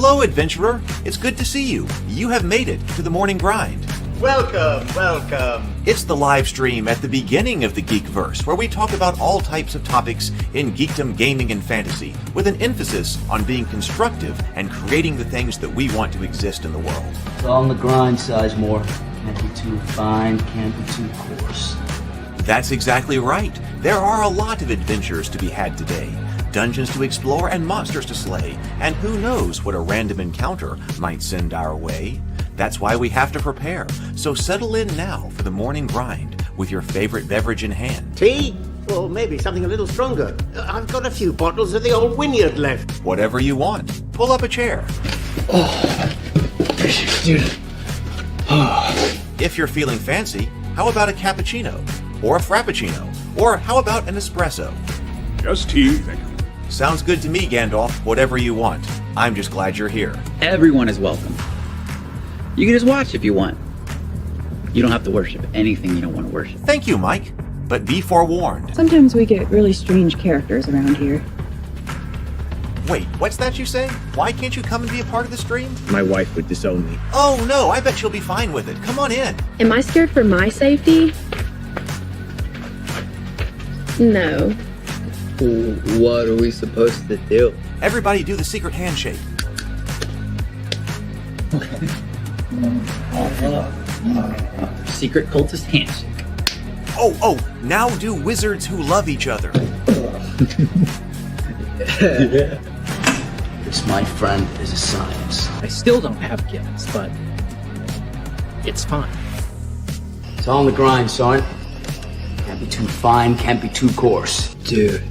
Hello, adventurer. It's good to see you. You have made it to the morning grind. Welcome, welcome. It's the live stream at the beginning of the Geekverse, where we talk about all types of topics in geekdom, gaming, and fantasy, with an emphasis on being constructive and creating the things that we want to exist in the world. It's all on the grind, Sizemore. Can't be too fine, can't be too coarse. That's exactly right. There are a lot of adventures to be had today. Dungeons to explore and monsters to slay, and who knows what a random encounter might send our way. That's why we have to prepare, so settle in now for the morning grind with your favorite beverage in hand. Tea? Or maybe something a little stronger. I've got a few bottles of the old Wynyard left. Whatever you want. Pull up a chair. Dude. If you're feeling fancy, how about a cappuccino? Or a frappuccino? Or how about an espresso? Just tea, thank you. Sounds good to me, Gandalf. Whatever you want. I'm just glad you're here. Everyone is welcome. You can just watch if you want. You don't have to worship anything you don't want to worship. Thank you, Mike. But be forewarned. Sometimes we get really strange characters around here. Wait, what's that you say? Why can't you come and be a part of the stream? My wife would disown me. Oh no, I bet she'll be fine with it. Come on in. Am I scared for my safety? No. What are we supposed to do? Everybody do the secret handshake. Secret cultist handshake. Oh, now do wizards who love each other. This, my friend, is a science. I still don't have gifts, but it's fine. It's all on the grind, son. Can't be too fine, can't be too coarse. Dude,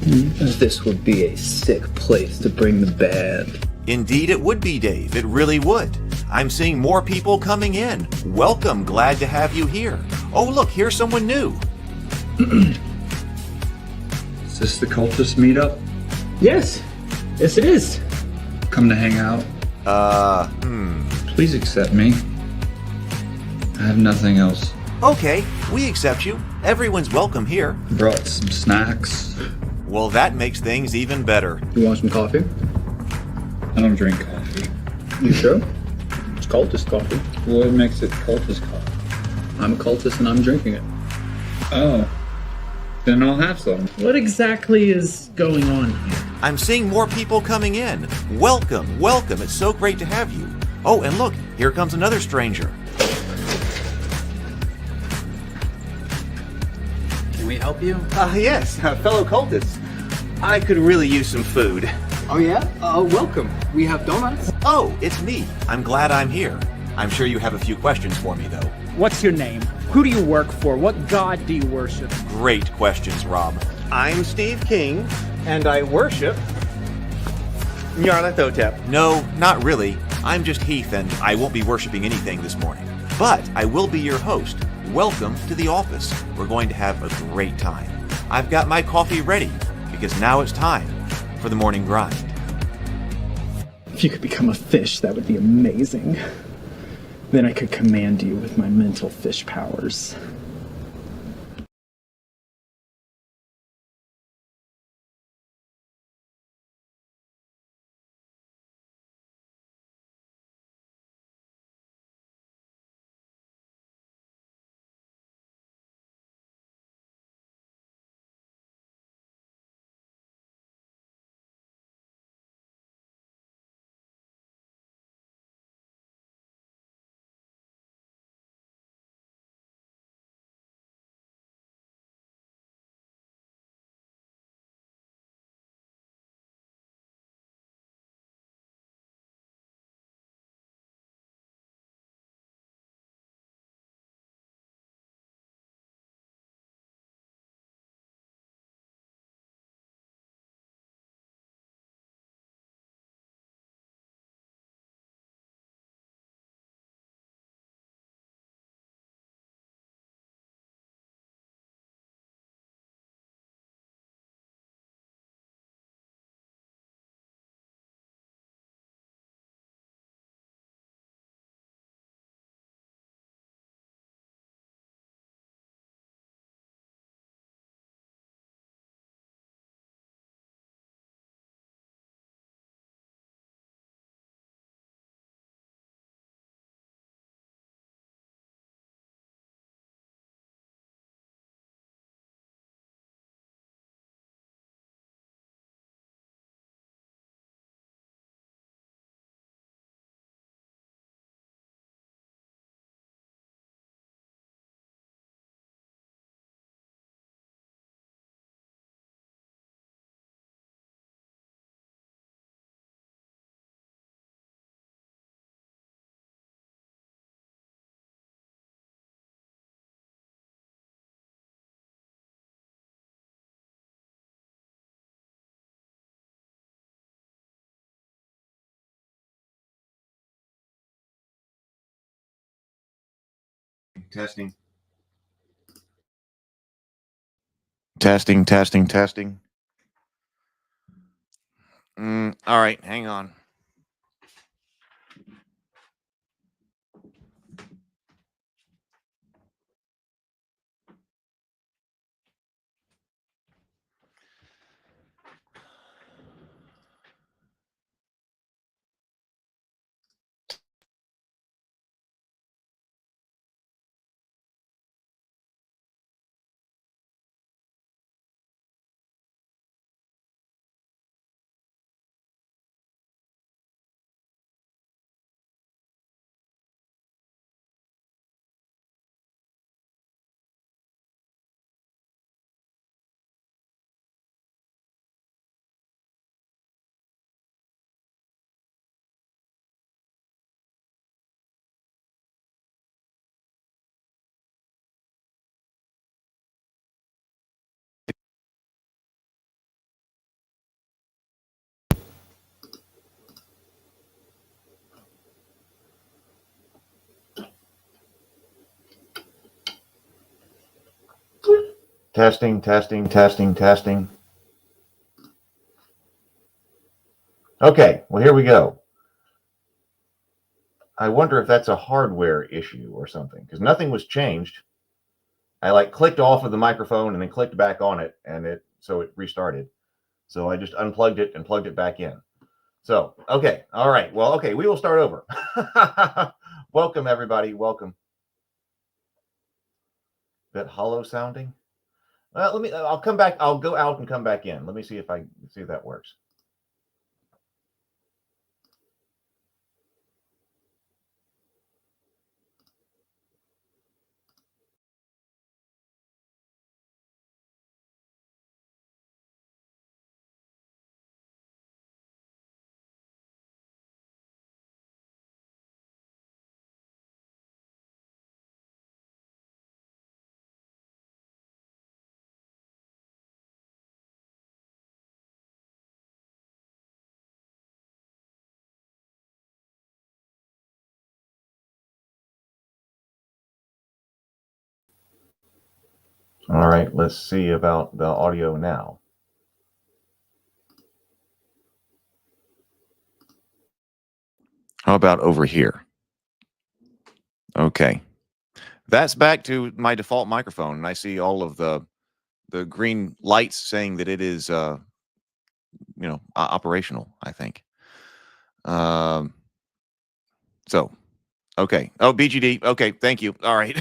this would be a sick place to bring the band. Indeed it would be, Dave. It really would. I'm seeing more people coming in. Welcome, glad to have you here. Oh look, here's someone new. Is this the cultist meetup? Yes it is. Come to hang out? Please accept me. I have nothing else. Okay, we accept you. Everyone's welcome here. Brought some snacks. Well, that makes things even better. You want some coffee? I don't drink coffee. You sure? It's cultist coffee. What makes it cultist coffee? I'm a cultist and I'm drinking it. Oh. Then I'll have some. What exactly is going on here? I'm seeing more people coming in. Welcome. It's so great to have you. Oh, and look, here comes another stranger. Can we help you? Yes, fellow cultists. I could really use some food. Oh yeah? Welcome. We have donuts. Oh, it's me. I'm glad I'm here. I'm sure you have a few questions for me, though. What's your name? Who do you work for? What god do you worship? Great questions, Rob. I'm Steve King, and I worship Nyarlathotep. No, not really. I'm just Heath, and I won't be worshiping anything this morning. But I will be your host. Welcome to the office. We're going to have a great time. I've got my coffee ready, because now it's time for the morning grind. If you could become a fish, that would be amazing. Then I could command you with my mental fish powers. testing. Testing, testing, testing. All right, hang on. Testing, testing, testing, testing. Okay, well, here we go. I wonder if that's a hardware issue or something, because nothing was changed. I clicked off of the microphone and then clicked back on it, and it restarted. So I just unplugged it and plugged it back in. So, okay, all right. Well, okay, we will start over. Welcome, everybody. Welcome. Bit hollow sounding. Well, I'll come back. I'll go out and come back in. Let me see if that works. All right, let's see about the audio now. How about over here? Okay. That's back to my default microphone, and I see all of the green lights saying that it is operational, I think. So okay. Oh, BGD. Okay, thank you. All right.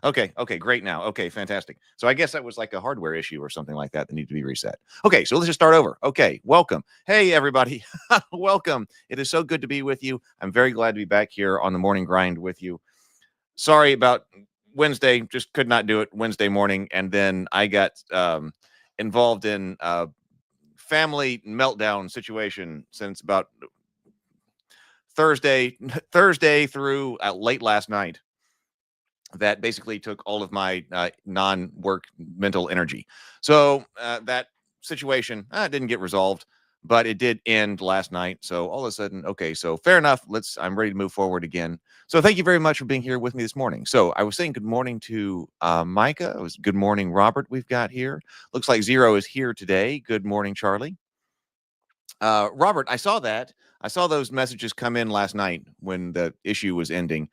Okay, great now. Okay, fantastic. So I guess that was like a hardware issue or something like that needed to be reset. Okay, so let's just start over. Okay, welcome. Hey, everybody. Welcome. It is so good to be with you. I'm very glad to be back here on the morning grind with you. Sorry about Wednesday, just could not do it Wednesday morning. And then I got involved in a family meltdown situation since about Thursday through late last night. That basically took all of my non-work mental energy. So that situation didn't get resolved, but it did end last night. So all of a sudden, okay, so fair enough. I'm ready to move forward again. So thank you very much for being here with me this morning. So I was saying good morning to Micah. It was good morning, Robert. We've got here. Looks like Zero is here today. Good morning, Charlie. Robert, I saw that. I saw those messages come in last night when the issue was ending.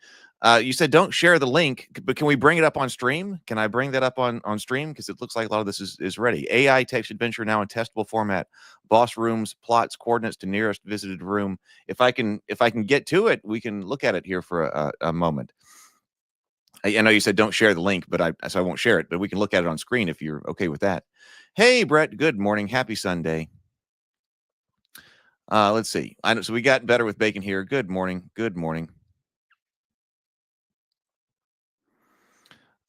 You said don't share the link, but can we bring it up on stream? Can I bring that up on stream? Because it looks like a lot of this is ready. AI text adventure now in testable format. Boss rooms, plots, coordinates to nearest visited room. If I can get to it, we can look at it here for a moment. I know you said don't share the link, but so I won't share it. But we can look at it on screen if you're okay with that. Hey, Brett. Good morning. Happy Sunday. Let's see. So we got better with bacon here. Good morning. Good morning.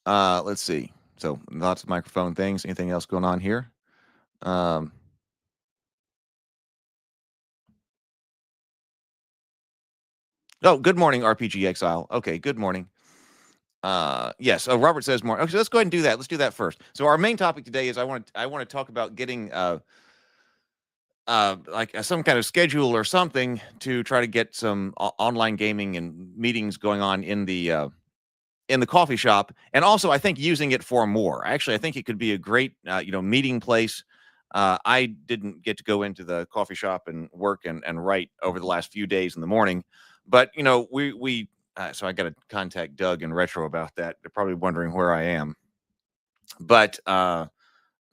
Let's see. So lots of microphone things. Anything else going on here? Oh, good morning, RPG Exile. Okay, good morning. Yes. Oh, Robert says more. Okay, so let's go ahead and do that. Let's do that first. So our main topic today is I want to talk about getting some kind of schedule or something to try to get some online gaming and meetings going on in the in the coffee shop, and also I think using it for more. Actually, I think it could be a great meeting place. I didn't get to go into the coffee shop and work and write over the last few days in the morning, but we so I got to contact Doug and Retro about that. They're probably wondering where I am, but so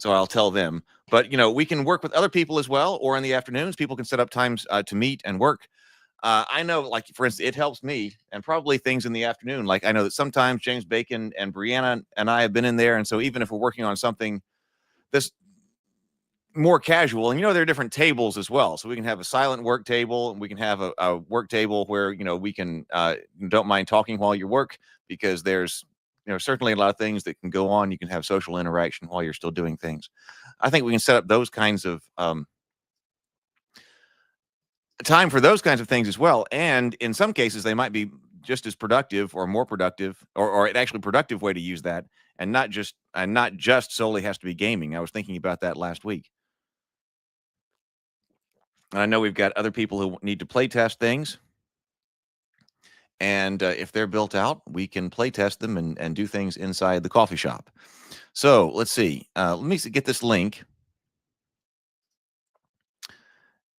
I'll tell them. But we can work with other people as well, or in the afternoons, people can set up times to meet and work. I know, like, for instance, it helps me, and probably things in the afternoon. Like, I know that sometimes James Bacon and Brianna and I have been in there. And so even if we're working on something that's more casual, and there are different tables as well. So we can have a silent work table, and we can have a work table where, we can, don't mind talking while you work, because there's, certainly a lot of things that can go on. You can have social interaction while you're still doing things. I think we can set up those kinds of, time for those kinds of things as well. And in some cases, they might be just as productive or more productive, or an actually productive way to use that, and not just solely has to be gaming. I was thinking about that last week. And I know we've got other people who need to play test things. And if they're built out, we can play test them and do things inside the coffee shop. So let's see. Let me get this link.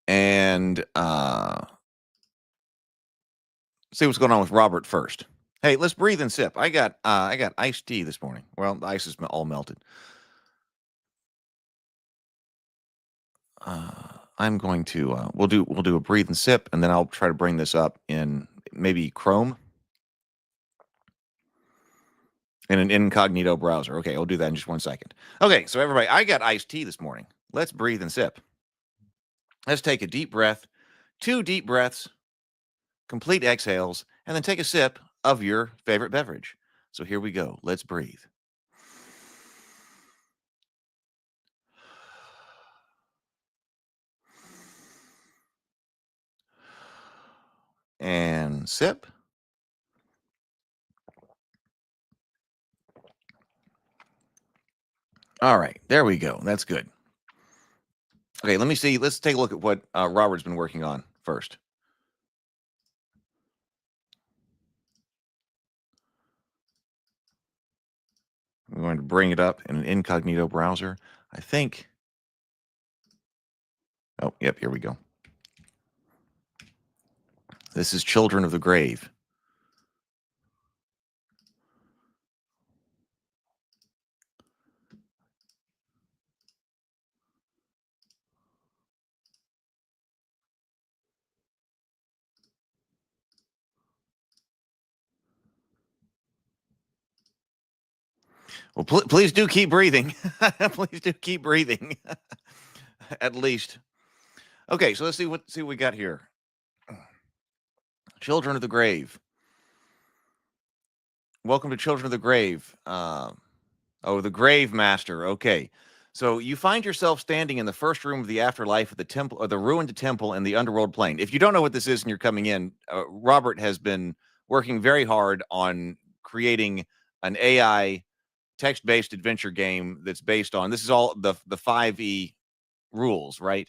And see what's going on with Robert first. Hey, let's breathe and sip. I got iced tea this morning. Well, the ice is all melted. I'm going to we'll do a breathe and sip, and then I'll try to bring this up in maybe Chrome in an incognito browser. Okay, I'll do that in just 1 second. Okay, so everybody, I got iced tea this morning. Let's breathe and sip. Let's take a deep breath, 2 deep breaths, complete exhales, and then take a sip of your favorite beverage. So here we go. Let's breathe. And sip. All right, there we go. That's good. Okay, let me see. Let's take a look at what Robert's been working on first. I'm going to bring it up in an incognito browser. I think. Oh, yep, here we go. This is Children of the Grave. Well, please do keep breathing. Please do keep breathing. At least. Okay, so let's see what we got here. Children of the Grave. Welcome to Children of the Grave. The Grave Master. Okay. So you find yourself standing in the first room of the afterlife of the temple, or the ruined temple in the underworld plane. If you don't know what this is and you're coming in, Robert has been working very hard on creating an AI text-based adventure game that's based on, this is all the 5e rules, right?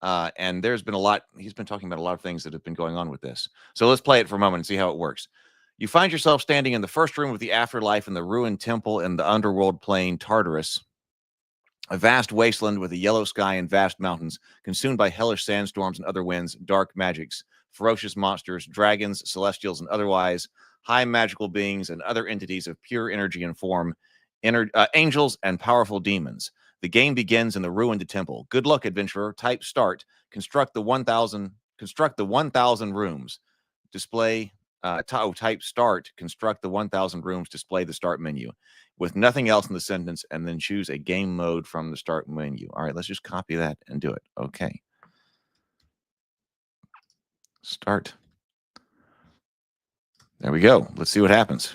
And there's been a lot, he's been talking about a lot of things that have been going on with this. So let's play it for a moment and see how it works. You find yourself standing in the first room of the afterlife in the ruined temple in the underworld plane Tartarus, a vast wasteland with a yellow sky and vast mountains, consumed by hellish sandstorms and other winds, dark magics, ferocious monsters, dragons, celestials, and otherwise high magical beings and other entities of pure energy and form, angels and powerful demons. The game begins in the ruined temple. Good luck, adventurer. Type start. Construct the 1,000 rooms. Display. Type start. Construct the 1,000 rooms. Display the start menu with nothing else in the sentence, and then choose a game mode from the start menu. All right, let's just copy that and do it. Okay. Start. There we go. Let's see what happens.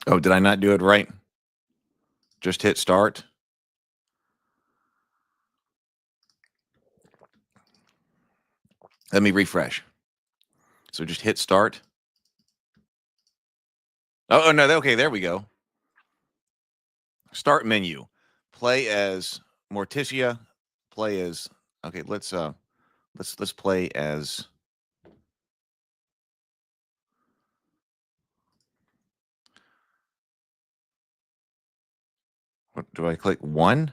Oh, did I not do it right? Just hit start. Let me refresh. So just hit start. Oh no, okay, there we go. Start menu. Play as Morticia. Play as okay. Let's play as. What do I click? 1.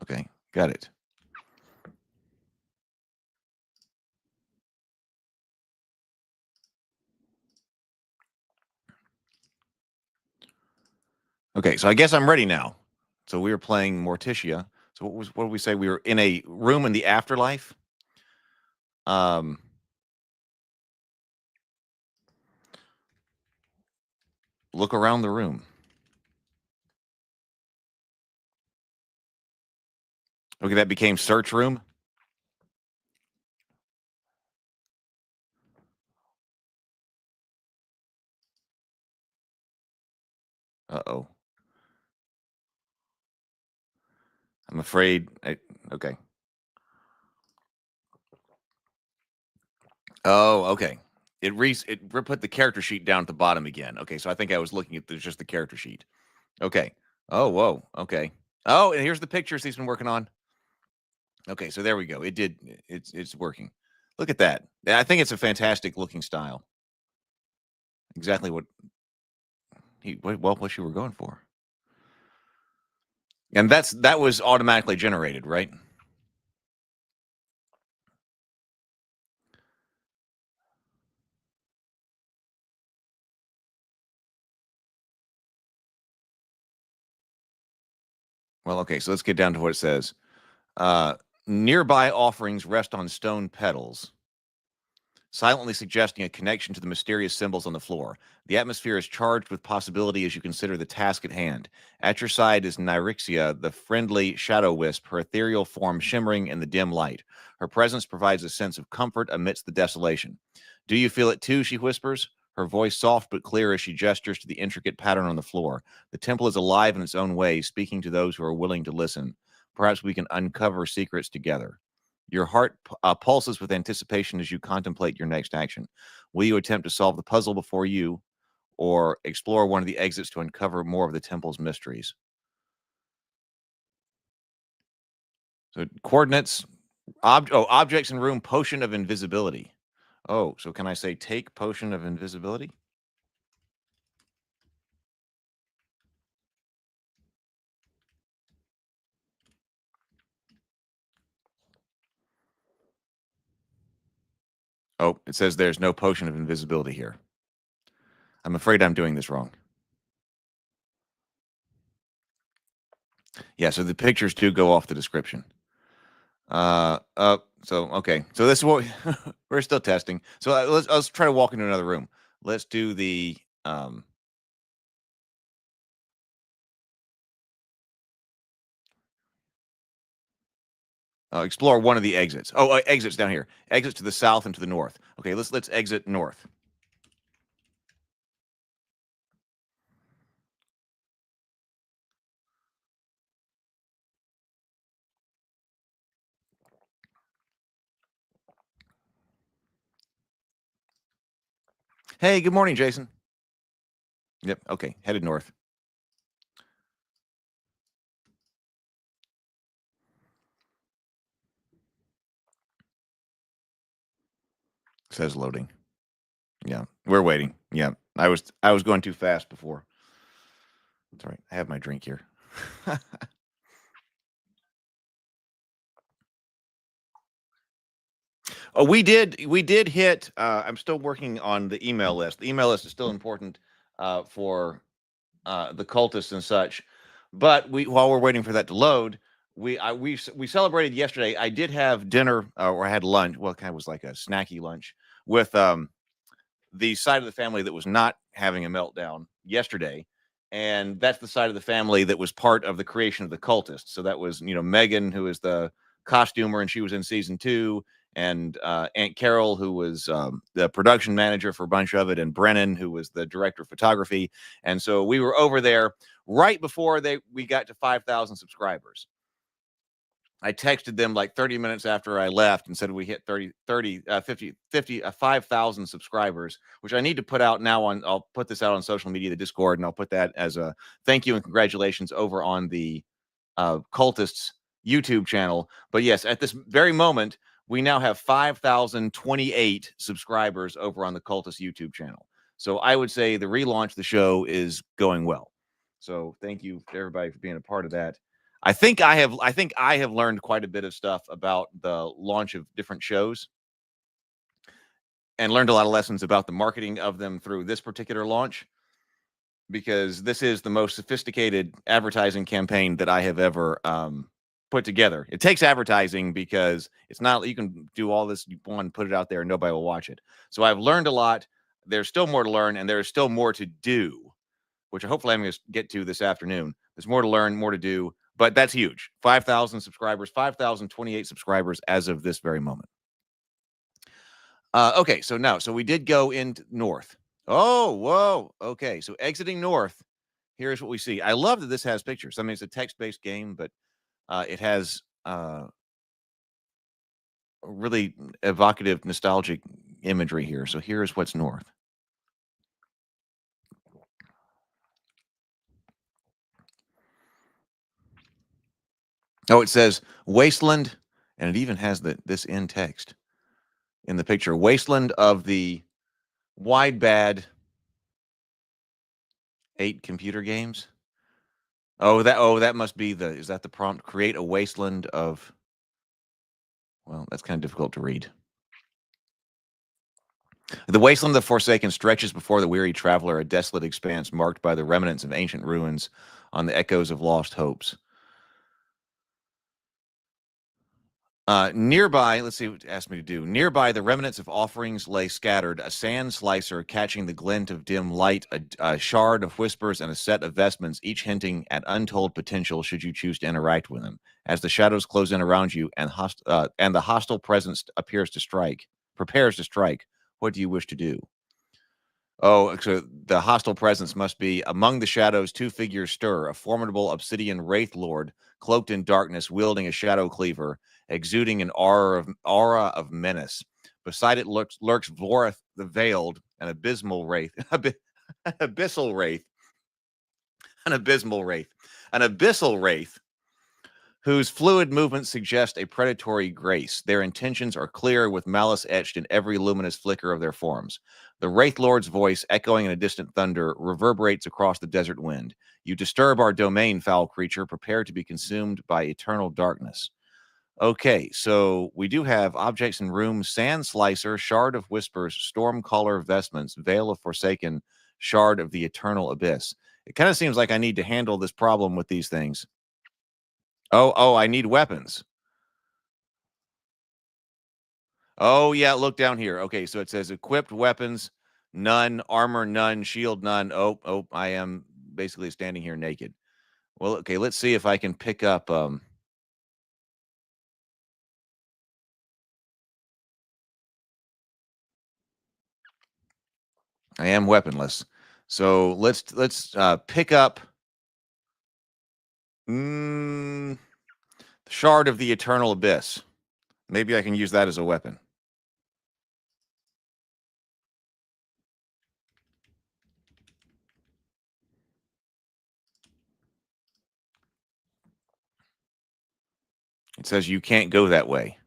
Okay, got it. Okay, so I guess I'm ready now. So we were playing Morticia. So what did we say? We were in a room in the afterlife. Look around the room. Okay, that became search room. Uh-oh. I'm afraid. Okay. Oh, okay. It put the character sheet down at the bottom again. Okay, so I think I was looking at just the character sheet. Okay. Oh, whoa. Okay. Oh, and here's the pictures he's been working on. Okay, so there we go. It did. It's working. Look at that. I think it's a fantastic looking style. Exactly what you were going for. And that was automatically generated, right? Well, okay, so let's get down to what it says. Nearby offerings rest on stone pedals, silently suggesting a connection to the mysterious symbols on the floor. The atmosphere is charged with possibility as you consider the task at hand. At your side is Nyrixia, the friendly shadow wisp, her ethereal form shimmering in the dim light. Her presence provides a sense of comfort amidst the desolation. Do you feel it too, she whispers, her voice soft but clear as she gestures to the intricate pattern on the floor. The temple is alive in its own way, speaking to those who are willing to listen. Perhaps we can uncover secrets together. Your heart pulses with anticipation as you contemplate your next action. Will you attempt to solve the puzzle before you, or explore one of the exits to uncover more of the temple's mysteries? So coordinates, objects in room, potion of invisibility. Oh, so can I say take potion of invisibility? Oh, it says there's no potion of invisibility here. I'm afraid I'm doing this wrong. Yeah, so the pictures do go off the description. So okay, so this is what we're still testing. So let's try to walk into another room. Let's do the explore one of the exits. Oh, exits down here. Exits to the south and to the north. Okay, let's exit north. Hey, good morning, Jason. Yep. Okay, headed north. Says loading. Yeah, we're waiting. Yeah, I was going too fast before. That's all right. I have my drink here. Oh, we did hit. I'm still working on the email list. The email list is still important for the cultists and such. But while we're waiting for that to load, we celebrated yesterday. I did have dinner, or I had lunch. Well, it kind of was like a snacky lunch with the side of the family that was not having a meltdown yesterday. And that's the side of the family that was part of the creation of the cultists. So that was, Megan, who is the costumer, and she was in season 2, and Aunt Carol, who was the production manager for a bunch of it, and Brennan, who was the director of photography. And so we were over there right before we got to 5,000 subscribers. I texted them like 30 minutes after I left and said we hit 5,000 subscribers, which I need to put out now on. I'll put this out on social media, the Discord, and I'll put that as a thank you and congratulations over on the Cultists YouTube channel. But yes, at this very moment, we now have 5,028 subscribers over on the Cultist YouTube channel. So I would say the relaunch of the show is going well. So thank you to everybody for being a part of that. I think I have learned quite a bit of stuff about the launch of different shows and learned a lot of lessons about the marketing of them through this particular launch, because this is the most sophisticated advertising campaign that I have ever put together. It takes advertising because it's not, you can do all this, you want to put it out there and nobody will watch it. So I've learned a lot. There's still more to learn, and there's still more to do, which hopefully I'm going to get to this afternoon. There's more to learn, more to do, but that's huge. 5,000 subscribers, 5,028 subscribers as of this very moment. Okay, so we did go into north. Oh, whoa. Okay, so exiting north, here's what we see. I love that this has pictures. I mean, it's a text-based game, but it has really evocative, nostalgic imagery here. So here's what's north. Oh, it says Wasteland, and it even has this in text in the picture. Wasteland of the Wide Bad 8 computer games. Oh, that must be is that the prompt? Create a wasteland of, well, that's kind of difficult to read. The wasteland of the Forsaken stretches before the weary traveler, a desolate expanse marked by the remnants of ancient ruins on the echoes of lost hopes. Nearby, let's see what it asked me to do. Nearby, the remnants of offerings lay scattered, a sand slicer catching the glint of dim light, a shard of whispers, and a set of vestments, each hinting at untold potential should you choose to interact with them. As the shadows close in around you and the hostile presence prepares to strike, what do you wish to do? Oh, so the hostile presence must be among the shadows. 2 figures stir, a formidable obsidian wraith lord, cloaked in darkness, wielding a shadow cleaver, exuding an aura of menace. Beside it lurks Voreth the Veiled, an abysmal wraith, an abyssal wraith, whose fluid movements suggest a predatory grace. Their intentions are clear, with malice etched in every luminous flicker of their forms. The Wraith Lord's voice, echoing in a distant thunder, reverberates across the desert wind. You disturb our domain, foul creature. Prepare to be consumed by eternal darkness. Okay, so we do have objects in rooms: sand slicer, shard of whispers, storm caller vestments, veil of forsaken, shard of the eternal abyss. It kind of seems like I need to handle this problem with these things. Oh, I need weapons. Oh, yeah, look down here. Okay, so it says equipped weapons, none, armor, none, shield, none. Oh, I am basically standing here naked. Well, okay, let's see if I can pick up... I am weaponless. So let's pick up the shard of the eternal abyss. Maybe I can use that as a weapon. It says you can't go that way.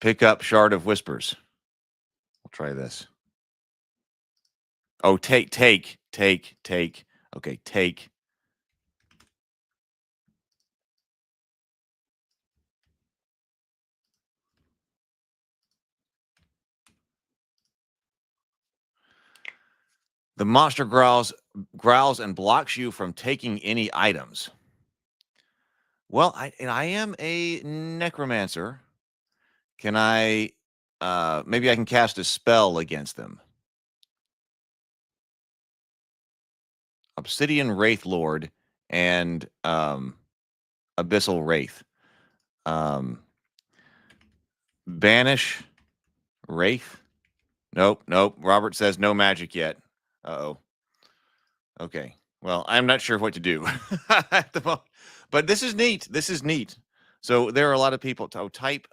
Pick up shard of whispers. We'll try this. Oh, take. Okay, take. The monster growls and blocks you from taking any items. Well, I am a necromancer. Can I maybe I can cast a spell against them? Obsidian Wraith Lord and Abyssal Wraith. Banish Wraith. Nope. Robert says no magic yet. Uh-oh. Okay. Well, I'm not sure what to do at the moment. But this is neat. This is neat. So there are a lot of people. Type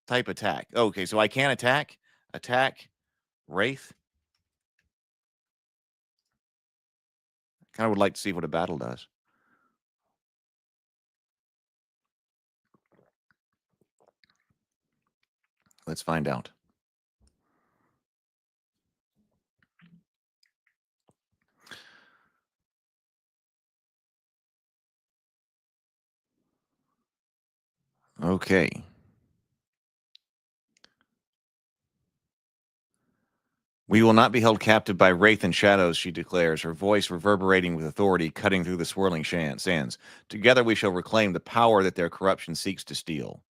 attack. Okay, so I can attack Wraith. Kind of would like to see what a battle does. Let's find out. Okay. We will not be held captive by wraith and shadows, she declares, her voice reverberating with authority, cutting through the swirling sands. Together we shall reclaim the power that their corruption seeks to steal.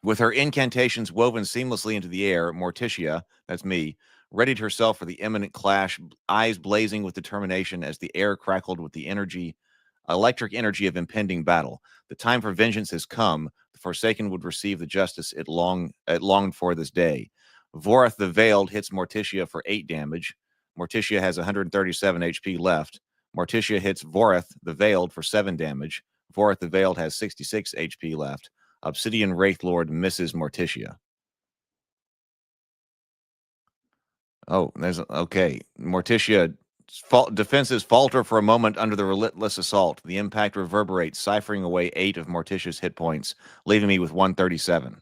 With her incantations woven seamlessly into the air, Morticia, that's me, readied herself for the imminent clash, eyes blazing with determination as the air crackled with the electric energy of impending battle. The time for vengeance has come. The Forsaken would receive the justice it longed for this day. Voreth the Veiled hits Morticia for 8 damage. Morticia has 137 HP left. Morticia hits Voreth the Veiled for 7 damage. Voreth the Veiled has 66 HP left. Obsidian Wraithlord misses Morticia. Oh, okay. Morticia defenses falter for a moment under the relentless assault. The impact reverberates, ciphering away 8 of Morticia's hit points, leaving me with 137.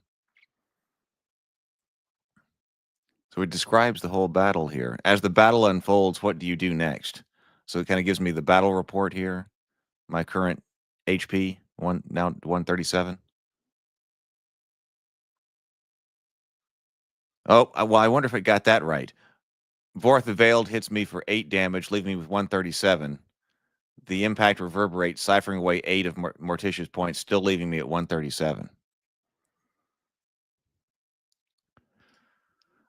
So it describes the whole battle here. As the battle unfolds, what do you do next? So it kind of gives me the battle report here. My current HP, now 137. Oh, well, I wonder if I got that right. Voreth the Veiled hits me for 8 damage, leaving me with 137. The impact reverberates, ciphering away 8 of Morticia's points, still leaving me at 137.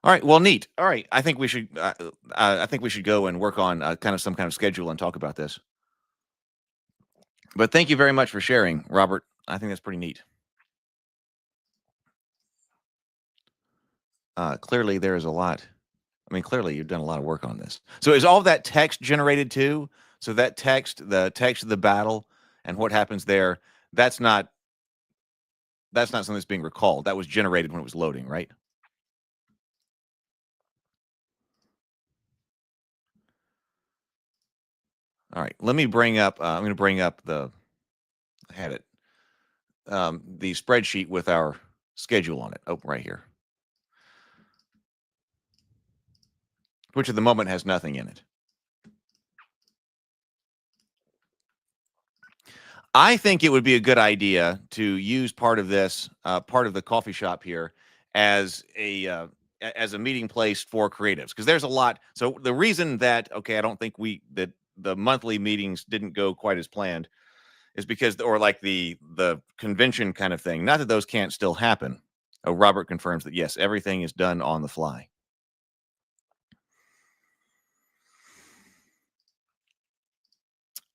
All right, well, neat. All right, I think we should. I think we should go and work on some kind of schedule and talk about this. But thank you very much for sharing, Robert. I think that's pretty neat. Clearly, there is a lot. I mean, clearly, you've done a lot of work on this. So is all that text generated too? So that text, the text of the battle and what happens there, that's not something that's being recalled. That was generated when it was loading, right? All right, let me bring up, I'm going to bring up the spreadsheet with our schedule on it. Oh, right here. Which at the moment has nothing in it. I think it would be a good idea to use part of this, part of the coffee shop here, as a meeting place for creatives, because there's a lot. So the reason that I don't think that the monthly meetings didn't go quite as planned is because, or like the convention kind of thing. Not that those can't still happen. Oh, Robert confirms that yes, everything is done on the fly.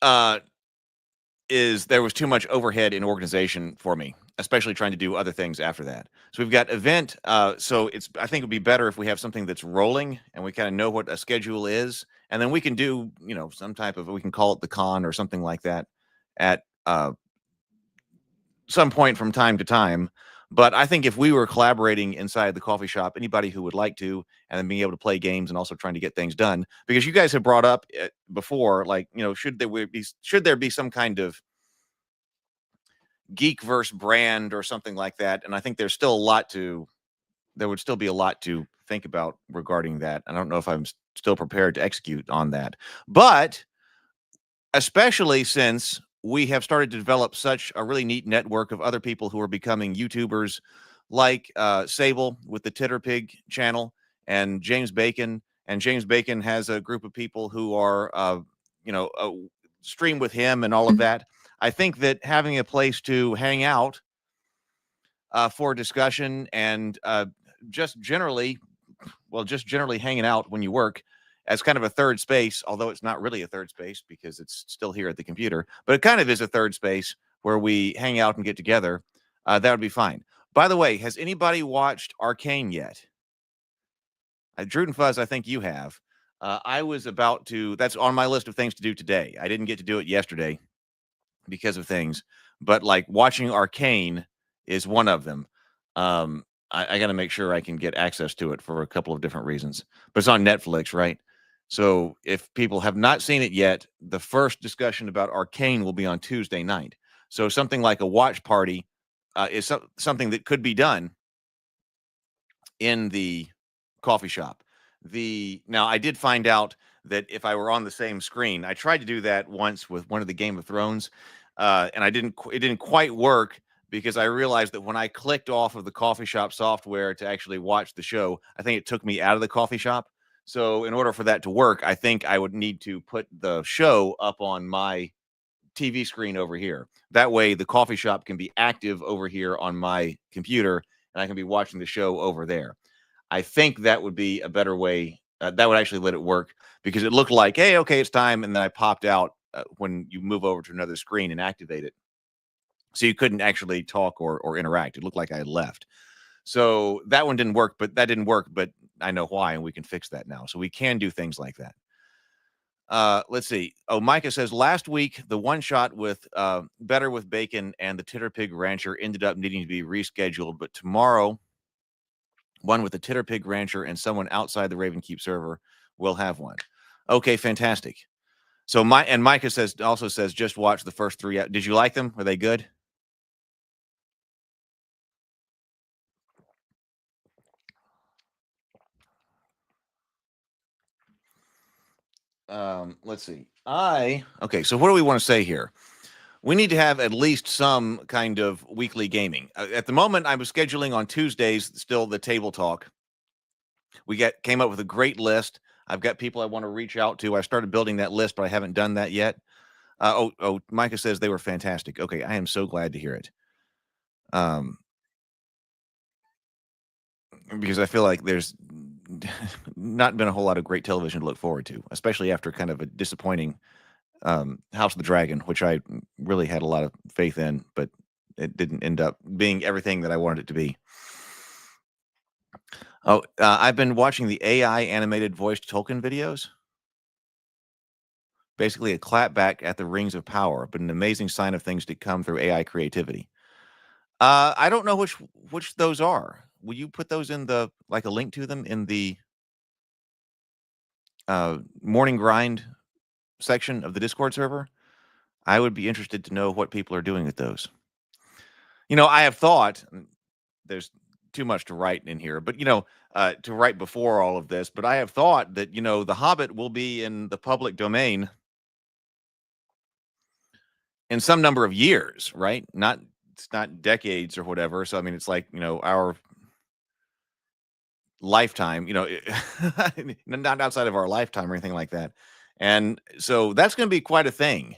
There was too much overhead in organization for me, especially trying to do other things after that. So we've got event. So I think it'd be better if we have something that's rolling and we kind of know what a schedule is, and then we can do, some type of, we can call it the con or something like that at some point from time to time. But I think if we were collaborating inside the coffee shop, anybody who would like to, and then being able to play games and also trying to get things done, because you guys have brought up before, like, should there be some kind of Geekverse brand or something like that? And I think there would still be a lot to think about regarding that. I don't know if I'm still prepared to execute on that, but especially since we have started to develop such a really neat network of other people who are becoming YouTubers, like Sable with the Titter Pig channel, and James Bacon. And James Bacon has a group of people who are, stream with him and all of that. I think that having a place to hang out for discussion and just generally hanging out when you work, as kind of a third space, although it's not really a third space because it's still here at the computer, but it kind of is a third space where we hang out and get together. That would be fine. By the way, has anybody watched Arcane yet? Drew and Fuzz, I think you have. I was about to. That's on my list of things to do today. I didn't get to do it yesterday because of things, but like watching Arcane is one of them. I got to make sure I can get access to it for a couple of different reasons. But it's on Netflix, right? So if people have not seen it yet, the first discussion about Arcane will be on Tuesday night. So something like a watch party is something that could be done in the coffee shop. Now I did find out that if I were on the same screen, I tried to do that once with one of the Game of Thrones, and it didn't quite work because I realized that when I clicked off of the coffee shop software to actually watch the show, I think it took me out of the coffee shop. So in order for that to work, I think I would need to put the show up on my TV screen over here. That way the coffee shop can be active over here on my computer and I can be watching the show over there. I think that would be a better way. That would actually let it work because it looked like, hey, okay, it's time. And then I popped out when you move over to another screen and activate it. So you couldn't actually talk or interact. It looked like I had left. So that one didn't work, but I know why, and we can fix that now. So we can do things like that. Let's see. Oh, Micah says last week the one shot with Better with Bacon and the Titter Pig Rancher ended up needing to be rescheduled, but tomorrow one with the Titter Pig Rancher and someone outside the Ravenkeep server will have one. Okay, fantastic. So Micah also says just watch the first 3. Did you like them? Were they good? Let's see. Okay, so what do we want to say here? We need to have at least some kind of weekly gaming. At the moment, I was scheduling on Tuesdays, still the table talk. We came up with a great list. I've got people I want to reach out to. I started building that list, but I haven't done that yet. Micah says they were fantastic. Okay, I am so glad to hear it. Because I feel like there's not been a whole lot of great television to look forward to, especially after kind of a disappointing House of the Dragon, which I really had a lot of faith in, but it didn't end up being everything that I wanted it to be. I've been watching the AI animated voiced Tolkien videos. Basically a clapback at the Rings of Power, but an amazing sign of things to come through AI creativity. I don't know which those are. Will you put those in a link to them in the morning grind section of the Discord server? I would be interested to know what people are doing with those. I have thought there's too much to write in here, but to write before all of this, but I have thought that, The Hobbit will be in the public domain in some number of years, right? It's not decades or whatever. So, I mean, it's like, our lifetime, not outside of our lifetime or anything like that. And so that's going to be quite a thing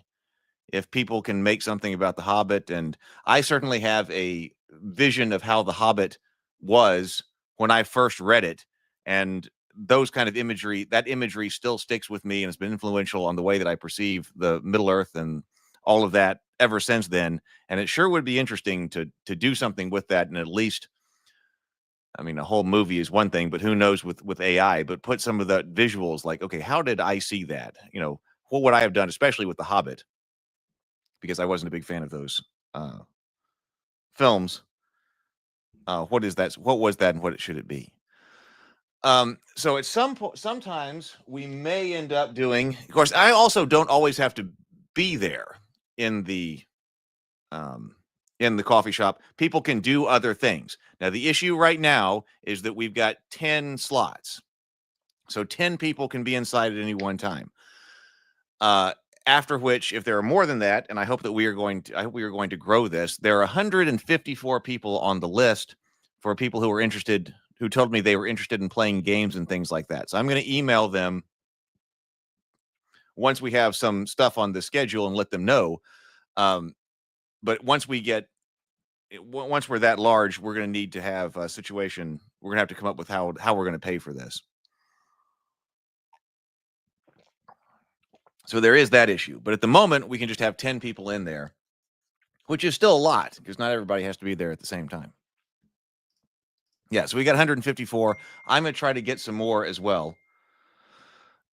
if people can make something about The Hobbit. And I certainly have a vision of how The Hobbit was when I first read it. And those kind of that imagery still sticks with me and has been influential on the way that I perceive the Middle Earth and all of that ever since then. And it sure would be interesting to do something with that. And at least, I mean, a whole movie is one thing, but who knows with AI, but put some of the visuals like, okay, how did I see that? What would I have done, especially with The Hobbit? Because I wasn't a big fan of those films. What is that? What was that and what should it be? So at sometimes we may end up doing, of course, I also don't always have to be there in the coffee shop. People can do other things. Now, the issue right now is that we've got 10 slots. So 10 people can be inside at any one time. After which, if there are more than that, and I hope we are going to grow this, there are 154 people on the list for people who are interested, who told me they were interested in playing games and things like that. So I'm going to email them once we have some stuff on the schedule and let them know. But once we're that large, we're going to need to have a situation. We're going to have to come up with how we're going to pay for this. So there is that issue. But at the moment, we can just have 10 people in there, which is still a lot because not everybody has to be there at the same time. Yeah, so we got 154. I'm going to try to get some more as well.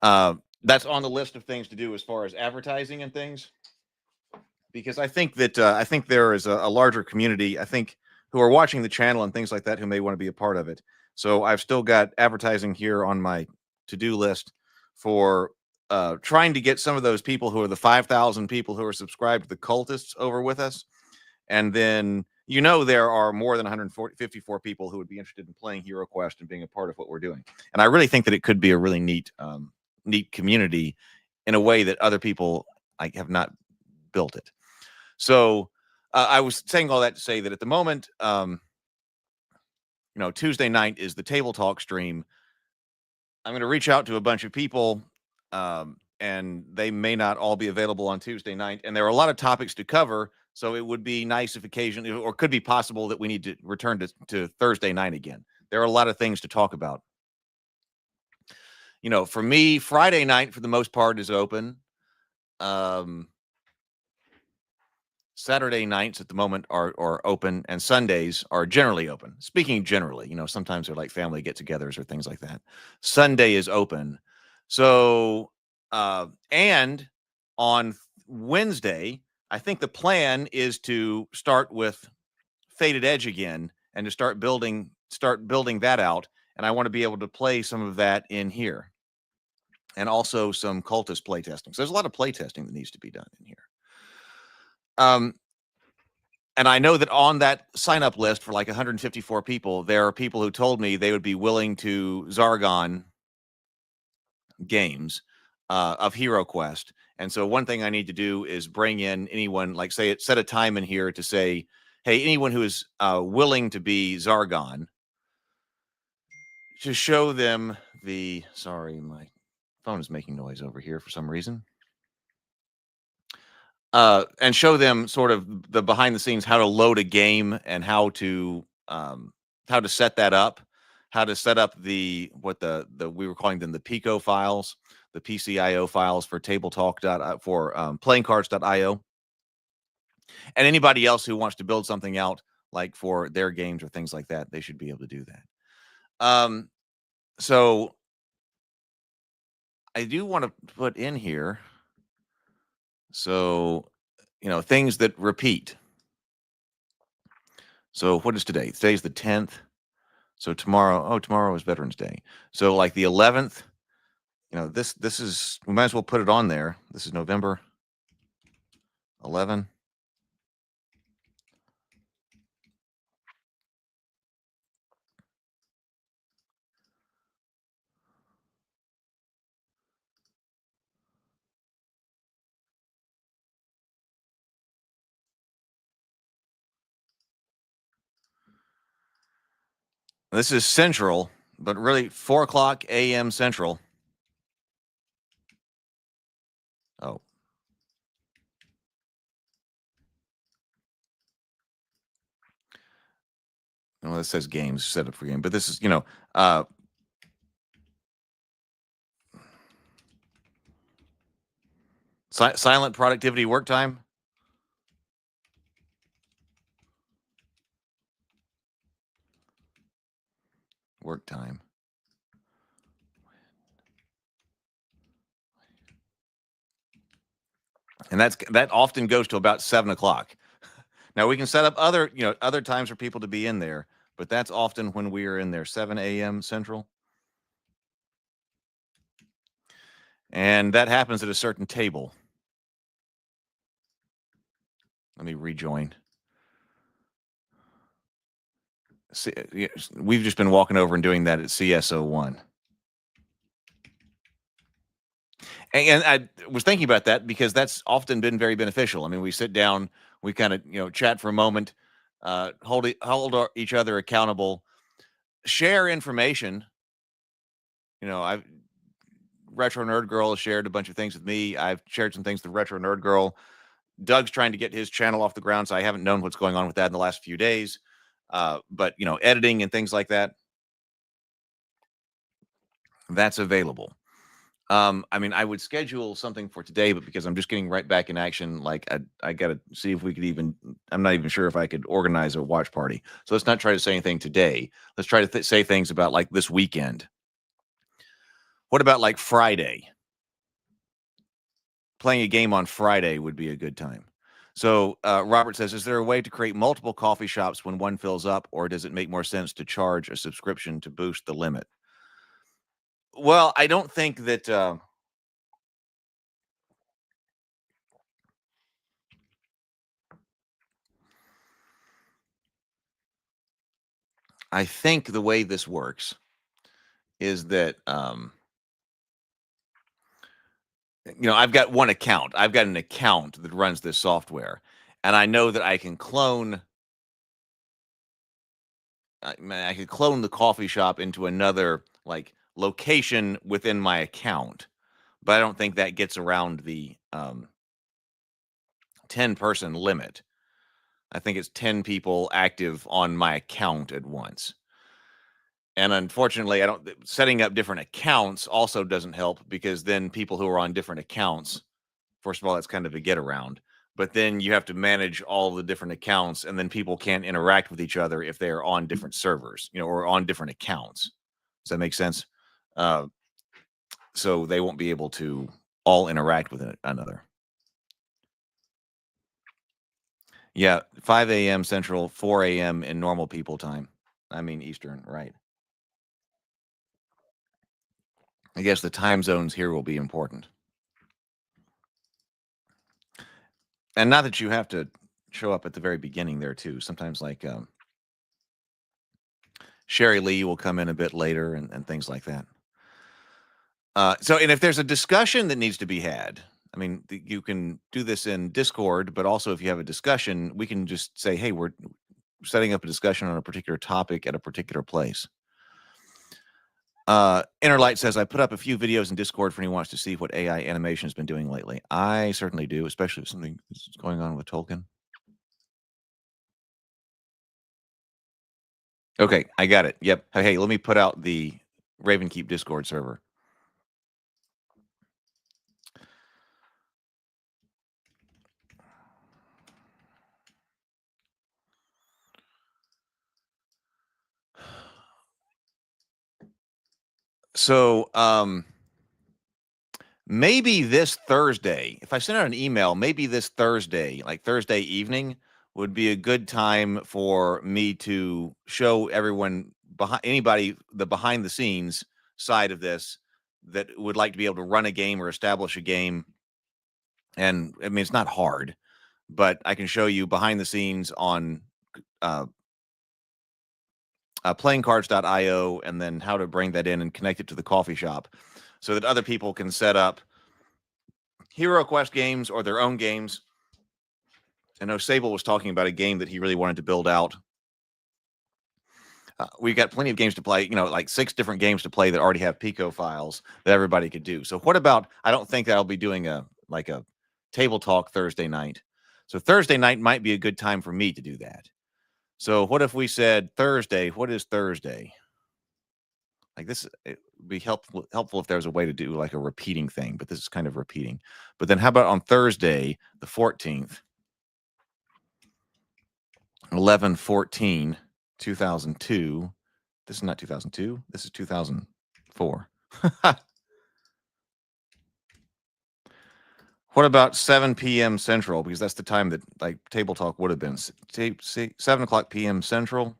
That's on the list of things to do as far as advertising and things, because I think that I think there is a larger community, I think, who are watching the channel and things like that who may want to be a part of it. So I've still got advertising here on my to-do list for trying to get some of those people who are the 5,000 people who are subscribed to the cultists over with us. And then, there are more than 154 people who would be interested in playing Hero Quest and being a part of what we're doing. And I really think that it could be a really neat community in a way that other people have not built it. So I was saying all that to say that at the moment, Tuesday night is the Table Talk stream. I'm going to reach out to a bunch of people, and they may not all be available on Tuesday night. And there are a lot of topics to cover, so it would be nice if occasionally, or could be possible that we need to return to Thursday night again. There are a lot of things to talk about. For me, Friday night, for the most part, is open. Saturday nights at the moment are open, and Sundays are generally open. Speaking generally, sometimes they're like family get-togethers or things like that. Sunday is open. So, and on Wednesday, I think the plan is to start with Faded Edge again and to start building that out. And I want to be able to play some of that in here, and also some cultist playtesting. So there's a lot of playtesting that needs to be done in here. And I know that on that sign-up list for like 154 people, there are people who told me they would be willing to Zargon games of Hero Quest. And so one thing I need to do is bring in anyone, like set a time in here to say, hey, anyone who is willing to be Zargon, to show them sorry, my phone is making noise over here for some reason. And show them sort of the behind the scenes, how to load a game and how to set that up, how to set up we were calling them the Pico files, the PCIO files for Tabletop for playingcards.io. And anybody else who wants to build something out like for their games or things like that, they should be able to do that. So I do want to put in here. So, things that repeat. So what is today? Today's the 10th. So tomorrow is Veterans Day. So like the 11th, this is, we might as well put it on there. This is November 11. This is Central, but really 4 o'clock a.m. Central. Oh. Well, it says games, set up for game, but this is, silent productivity work time. Work time. And that often goes to about 7 o'clock. Now we can set up other times for people to be in there, but that's often when we are in there, 7 a.m. Central. And that happens at a certain table. Let me rejoin. See, we've just been walking over and doing that at CS01. And I was thinking about that because that's often been very beneficial. I mean, we sit down, we kind of, chat for a moment, hold each other accountable, share information. Retro Nerd Girl has shared a bunch of things with me. I've shared some things with Retro Nerd Girl. Doug's trying to get his channel off the ground, so I haven't known what's going on with that in the last few days. But, editing and things like that, that's available. I would schedule something for today, but because I'm just getting right back in action, like I got to see if we could I'm not even sure if I could organize a watch party. So let's not try to say anything today. Let's try to say things about like this weekend. What about like Friday? Playing a game on Friday would be a good time. So Robert says, is there a way to create multiple coffee shops when one fills up, or does it make more sense to charge a subscription to boost the limit? Well, I don't think that I think the way this works is that I've got one account. I've got an account that runs this software, and I know that I can clone. I could clone the coffee shop into another like location within my account, but I don't think that gets around the 10-person limit. I think it's 10 people active on my account at once. And unfortunately, setting up different accounts also doesn't help, because then people who are on different accounts, first of all, that's kind of a get around. But then you have to manage all the different accounts, and then people can't interact with each other if they are on different servers, or on different accounts. Does that make sense? So they won't be able to all interact with another. Yeah, 5 a.m. Central, 4 a.m. in normal people time. I mean Eastern, right? I guess the time zones here will be important. And not that you have to show up at the very beginning there too. Sometimes like Sherry Lee will come in a bit later and things like that. And if there's a discussion that needs to be had, I mean, you can do this in Discord, but also if you have a discussion, we can just say, hey, we're setting up a discussion on a particular topic at a particular place. Innerlight says, I put up a few videos in Discord for anyone who wants to see what AI animation has been doing lately. I certainly do, especially if something is going on with Tolkien. Okay, I got it. Yep. Hey, let me put out the RavenKeep Discord server. So, maybe this Thursday, if I send out an email, maybe this Thursday, like Thursday evening, would be a good time for me to show everyone, anybody, the behind the scenes side of this that would like to be able to run a game or establish a game. And I mean, it's not hard, but I can show you behind the scenes on playingcards.io, and then how to bring that in and connect it to the coffee shop so that other people can set up Hero Quest games or their own games. I know Sable was talking about a game that he really wanted to build out. We've got plenty of games to play, like 6 different games to play that already have Pico files that everybody could do. So what about, I don't think that I'll be doing a table talk Thursday night. So Thursday night might be a good time for me to do that. So what if we said Thursday? What is Thursday? Like this, it would be helpful if there's a way to do like a repeating thing, but this is kind of repeating. But then how about on Thursday, the 14th, 11/14, 2002. This is not 2002. This is 2004. What about 7 p.m. Central? Because that's the time that like Table Talk would have been. 7 o'clock p.m. Central.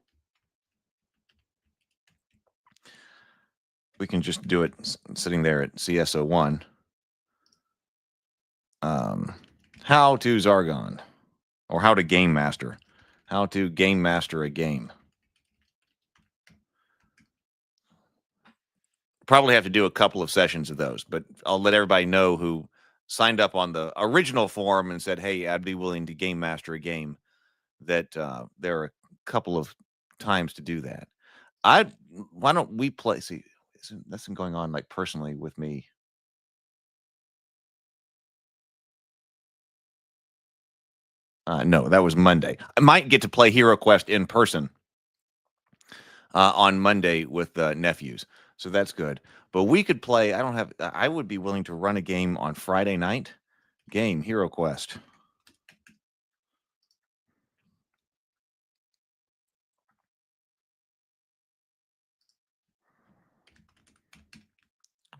We can just do it sitting there at CSO1. How to Zargon, or how to game master. How to game master a game. Probably have to do a couple of sessions of those, but I'll let everybody know who signed up on the original forum and said, hey, I'd be willing to game master a game, that there are a couple of times to do that. Why don't we play? See, that's been going on like personally with me. No, that was Monday. I might get to play Hero Quest in person on Monday with nephews, so that's good. But we could play. I would be willing to run a game on Friday night. Game Hero Quest.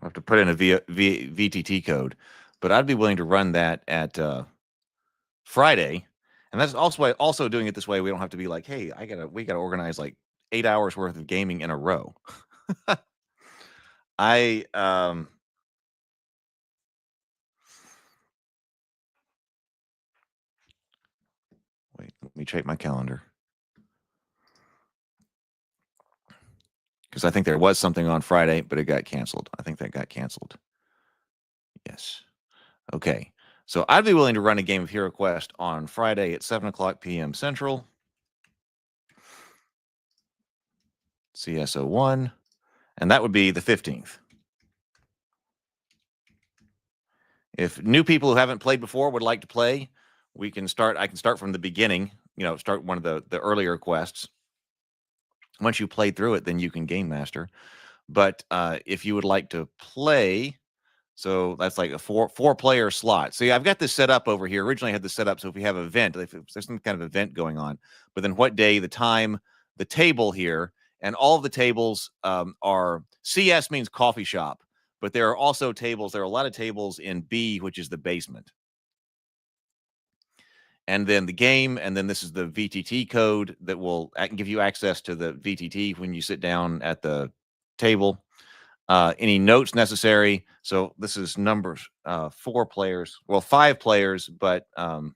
I'll have to put in a VTT code, but I'd be willing to run that at Friday. And that's also doing it this way. We don't have to be like, hey, we gotta organize like 8 hours worth of gaming in a row. Wait, let me check my calendar. Because I think there was something on Friday, but it got canceled. I think that got canceled. Yes. Okay. So I'd be willing to run a game of Hero Quest on Friday at 7:00 p.m. Central. CSO1. And that would be the 15th. If new people who haven't played before would like to play, I can start from the beginning, start one of the earlier quests. Once you play through it, then you can game master. But if you would like to play, so that's like a four-player slot. See, I've got this set up over here. Originally, I had this set up so if we have an event, if there's some kind of event going on, but then what day, the time, the table here, and all of the tables are CS means coffee shop, but there are also tables. There are a lot of tables in B, which is the basement. And then the game, and then this is the VTT code that will give you access to the VTT when you sit down at the table. Any notes necessary. So this is numbers, 4 players. Well, 5 players, but I'm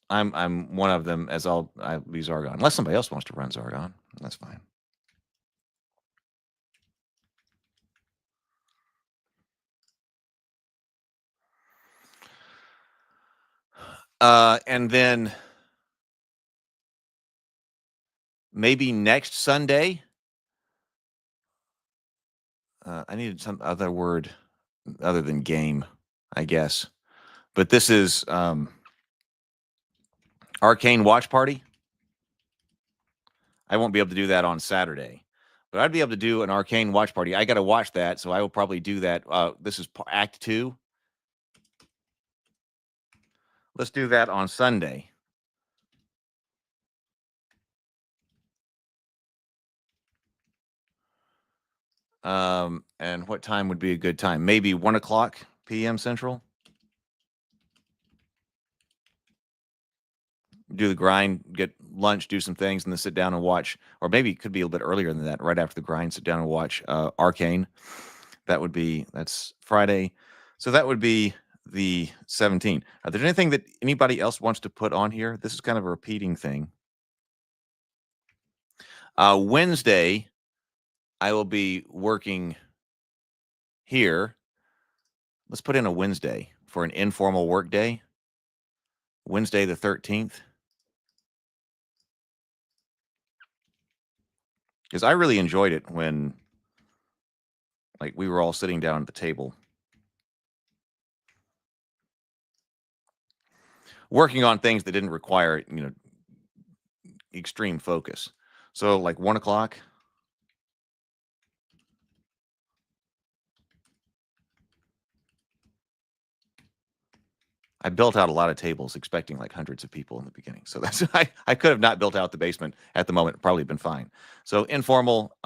one of them as I'll be Zargon. Unless somebody else wants to run Zargon, that's fine. And then maybe next Sunday. I needed some other word other than game, I guess. But this is Arcane Watch Party. I won't be able to do that on Saturday, but I'd be able to do an Arcane Watch Party. I got to watch that, so I will probably do that. This is Act 2. Let's do that on Sunday. And what time would be a good time? Maybe 1:00 p.m. Central. Do the grind, get lunch, do some things, and then sit down and watch. Or maybe it could be a little bit earlier than that. Right after the grind, sit down and watch Arcane. That's Friday. So that would be the 17th. Are there anything that anybody else wants to put on here? This is kind of a repeating thing. Wednesday, I will be working here. Let's put in a Wednesday for an informal work day. Wednesday the 13th. Because I really enjoyed it when we were all sitting down at the table working on things that didn't require, extreme focus. So 1:00. I built out a lot of tables expecting hundreds of people in the beginning. So that's I could have not built out the basement at the moment. Probably been fine. So informal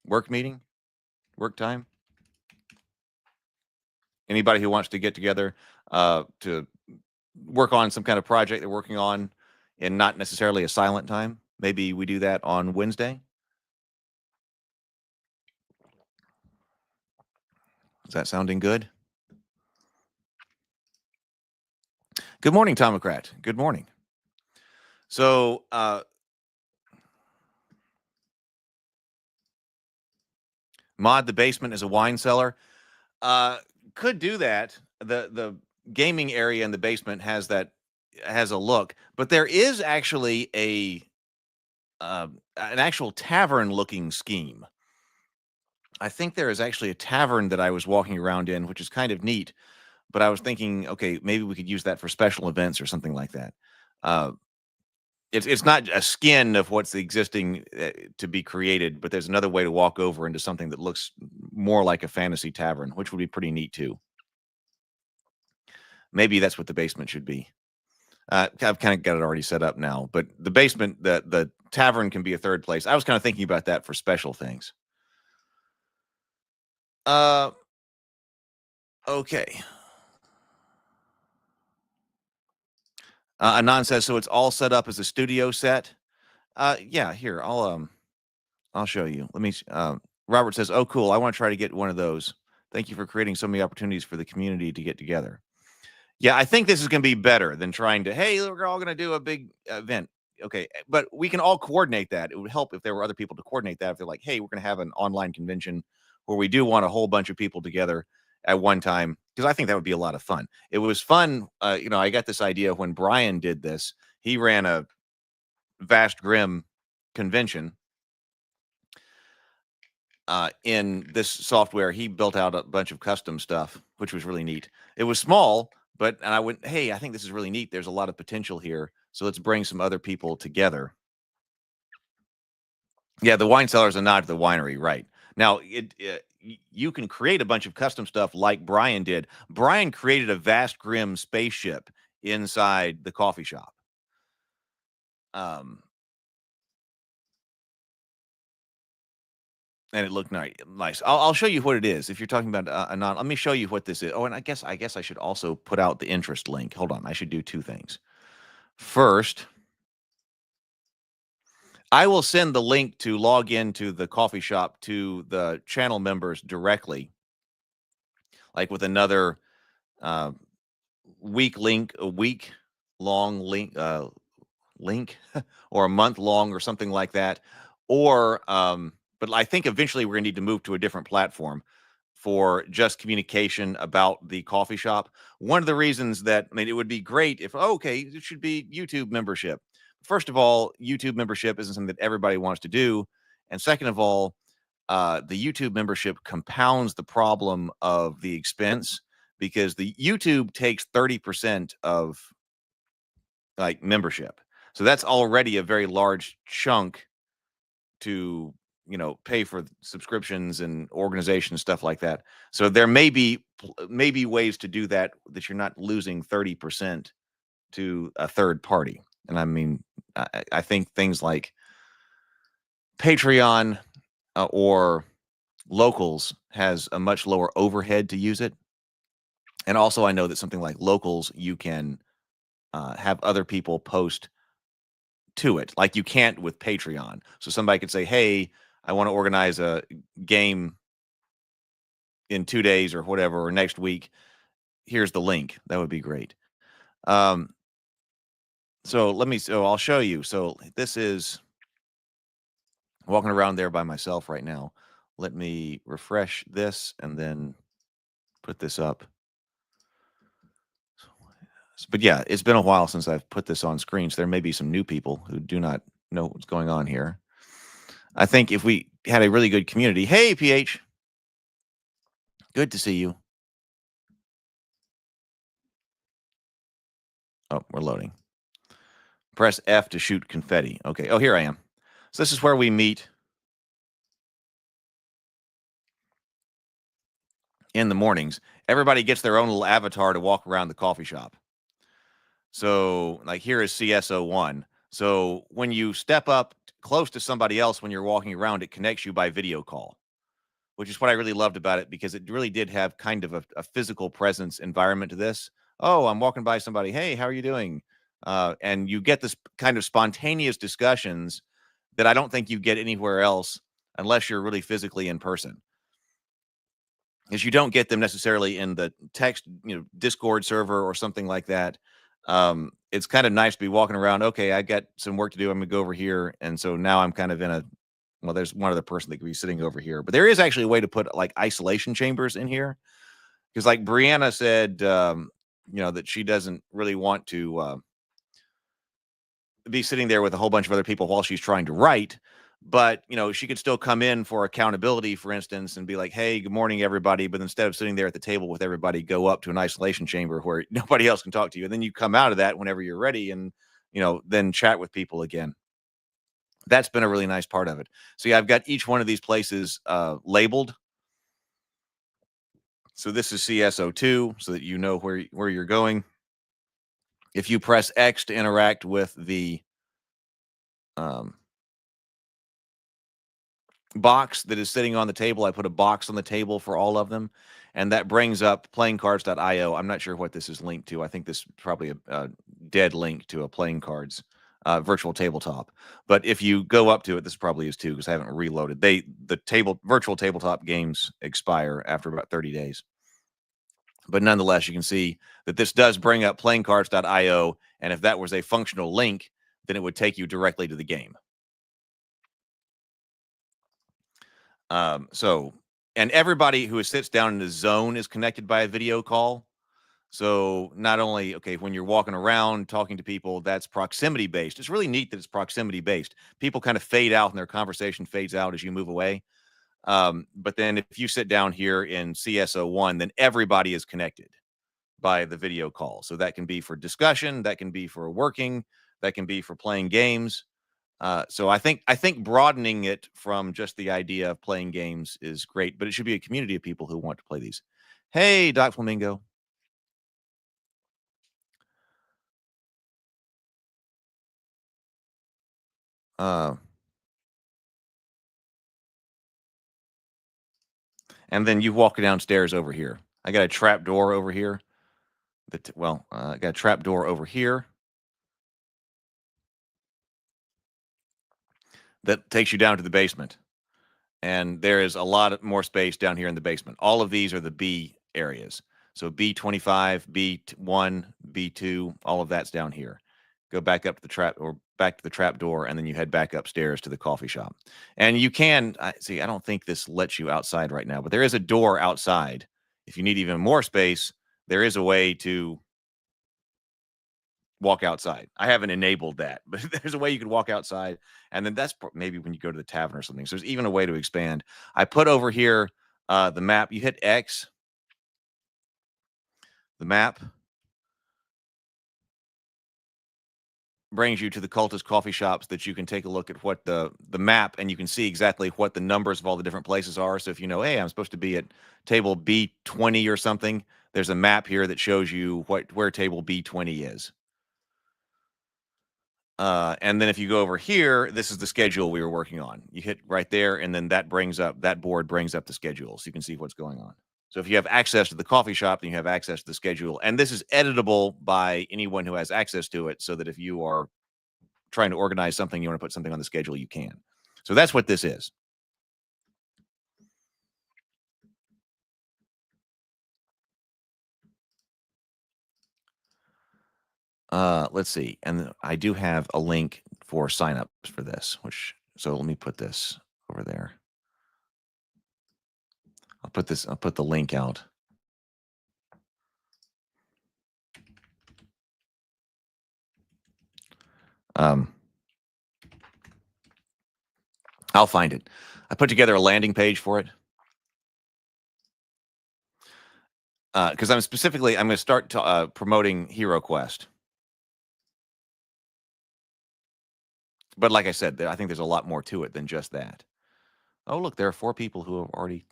work meeting, work time. Anybody who wants to get together to work on some kind of project they're working on and not necessarily a silent time. Maybe we do that on Wednesday. Is that sounding good? Good morning, Tomocrat. Good morning. So, mod the basement as a wine cellar. Could do that. The gaming area in the basement has a look, but there is actually an actual tavern looking scheme. I think there is actually a tavern that I was walking around in, which is kind of neat. But I was thinking, okay, maybe we could use that for special events or something like that. It's not a skin of what's existing to be created, but there's another way to walk over into something that looks more like a fantasy tavern, which would be pretty neat too. Maybe that's what the basement should be. I've kind of got it already set up now, but the basement, the tavern can be a third place. I was kind of thinking about that for special things. Okay. Anon says, so it's all set up as a studio set. Yeah, here, I'll show you. Let me, Robert says, oh, cool. I want to try to get one of those. Thank you for creating so many opportunities for the community to get together. Yeah, I think this is going to be better than trying to, hey, we're all going to do a big event. Okay, but we can all coordinate that. It would help if there were other people to coordinate that. If they're like, hey, we're going to have an online convention where we do want a whole bunch of people together at one time, because I think that would be a lot of fun. It was fun. I got this idea when Brian did this. He ran a Vast Grim convention in this software. He built out a bunch of custom stuff, which was really neat. It was small, and I went, hey, I think this is really neat. There's a lot of potential here. So let's bring some other people together. Yeah, the wine cellars are not the winery, right? Now, you can create a bunch of custom stuff like Brian did. Brian created a Vast Grim spaceship inside the coffee shop. And it looked nice. I'll show you what it is. If you're talking about Anon, let me show you what this is. Oh, and I guess I should also put out the interest link. Hold on, I should do two things. First, I will send the link to log into the coffee shop to the channel members directly, like with another a week long link, or a month long or something like that. Or, but I think eventually we're gonna need to move to a different platform for just communication about the coffee shop. One of the reasons that, I mean, it would be great if, okay, it should be YouTube membership. First of all, YouTube membership isn't something that everybody wants to do. And second of all, the YouTube membership compounds the problem of the expense, because the YouTube takes 30% of like membership. So that's already a very large chunk to, pay for subscriptions and organization, stuff like that. So there may be ways to do that you're not losing 30% to a third party. And I mean, I think things like Patreon or Locals has a much lower overhead to use it. And also I know that something like Locals, you can have other people post to it, like you can't with Patreon. So somebody could say, hey, I want to organize a game in 2 days or whatever, or next week. Here's the link. That would be great. So I'll show you. So this is walking around there by myself right now. Let me refresh this and then put this up. But yeah, it's been a while since I've put this on screen, so there may be some new people who do not know what's going on here. I think if we had a really good community, hey, PH, good to see you. Oh, we're loading. Press F to shoot confetti. Okay. Oh, here I am. So this is where we meet in the mornings. Everybody gets their own little avatar to walk around the coffee shop. So like here is CS01. So when you step up close to somebody else when you're walking around, it connects you by video call, which is what I really loved about it, because it really did have kind of a physical presence environment to this. Oh, I'm walking by somebody. Hey, how are you doing? And you get this kind of spontaneous discussions that I don't think you get anywhere else unless you're really physically in person. Because you don't get them necessarily in the text, Discord server or something like that. It's kind of nice to be walking around. Okay, I got some work to do. I'm gonna go over here. And so now I'm kind of in there's one other person that could be sitting over here, but there is actually a way to put like isolation chambers in here. Because like Brianna said, that she doesn't really want to be sitting there with a whole bunch of other people while she's trying to write. But, she could still come in for accountability, for instance, and be like, hey, good morning, everybody. But instead of sitting there at the table with everybody, go up to an isolation chamber where nobody else can talk to you. And then you come out of that whenever you're ready and, then chat with people again. That's been a really nice part of it. So yeah, I've got each one of these places labeled. So this is CS02 so that you know where you're going. If you press X to interact with the box that is sitting on the table. I put a box on the table for all of them, and that brings up playingcards.io. I'm not sure what this is linked to. I think this is probably a dead link to a playing cards virtual tabletop. But if you go up to it, this probably is too, because I haven't reloaded. The virtual tabletop games expire after about 30 days. But nonetheless, you can see that this does bring up playingcards.io, and if that was a functional link, then it would take you directly to the game. And everybody who sits down in the zone is connected by a video call. So not only, okay, when you're walking around talking to people, that's proximity based. It's really neat that it's proximity based. People kind of fade out and their conversation fades out as you move away. But then if you sit down here in CS01, then everybody is connected by the video call. So that can be for discussion, that can be for working, that can be for playing games. So I think broadening it from just the idea of playing games is great, but it should be a community of people who want to play these. Hey, Doc Flamingo. And then you walk downstairs over here. I got a trap door over here. I got a trap door over here that takes you down to the basement. And there is a lot more space down here in the basement. All of these are the B areas. So B25, B1, B2, all of that's down here. Go back up to the trap or back to the trap door, and then you head back upstairs to the coffee shop. And you can see, I don't think this lets you outside right now, but there is a door outside. If you need even more space, there is a way to walk outside. I haven't enabled that, but there's a way you could walk outside, and then that's maybe when you go to the tavern or something. So there's even a way to expand. I put over here the map. You hit X. The map brings you to the cultist coffee shops that you can take a look at what the map, and you can see exactly what the numbers of all the different places are. So if you know, hey, I'm supposed to be at table B20 or something, there's a map here that shows you where table B20 is. And then if you go over here, this is the schedule we were working on. You hit right there, and then that board brings up the schedule, so you can see what's going on. So if you have access to the coffee shop, then you have access to the schedule. And this is editable by anyone who has access to it, so that if you are trying to organize something, you want to put something on the schedule, you can. So that's what this is. Let's see. And I do have a link for signups for this, so let me put this over there. I'll put the link out. I'll find it. I put together a landing page for it. Because I'm going to start promoting Hero Quest. But like I said, I think there's a lot more to it than just that. Oh, look, there are 4 people who have already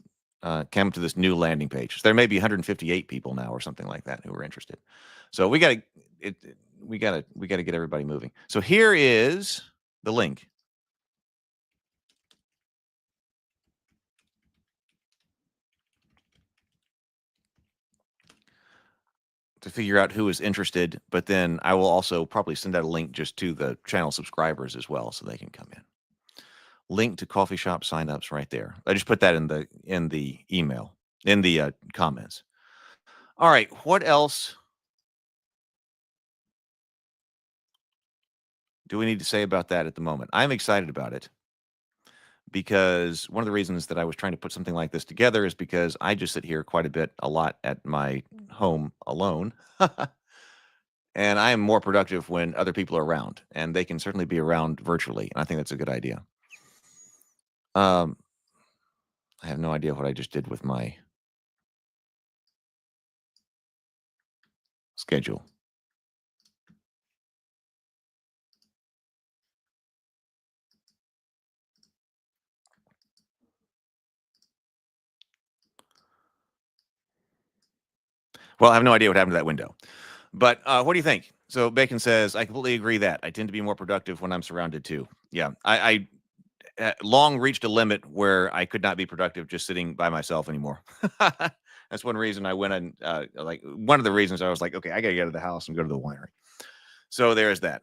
come to this new landing page. So there may be 158 people now or something like that who are interested. So we got to get everybody moving. So here is the link. To figure out who is interested, but then I will also probably send out a link just to the channel subscribers as well, so they can come in. Link to coffee shop signups right there. I just put that in the email, in the comments. All right, what else do we need to say about that at the moment? I'm excited about it, because one of the reasons that I was trying to put something like this together is because I just sit here a lot at my home alone. And I am more productive when other people are around, and they can certainly be around virtually. And I think that's a good idea. I have no idea what I just did with my schedule. Well, I have no idea what happened to that window. But what do you think? So Bacon says, I completely agree that I tend to be more productive when I'm surrounded too. Yeah, long reached a limit where I could not be productive just sitting by myself anymore. That's one reason I went and like one of the reasons I was like, okay, I gotta get out of the house and go to the winery. So there's that.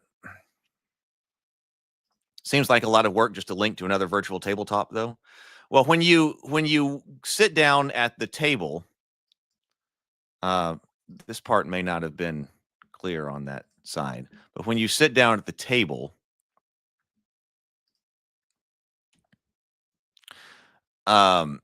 Seems like a lot of work just to link to another virtual tabletop, though. Well, when you sit down at the table, this part may not have been clear on that side, but when you sit down at the table, and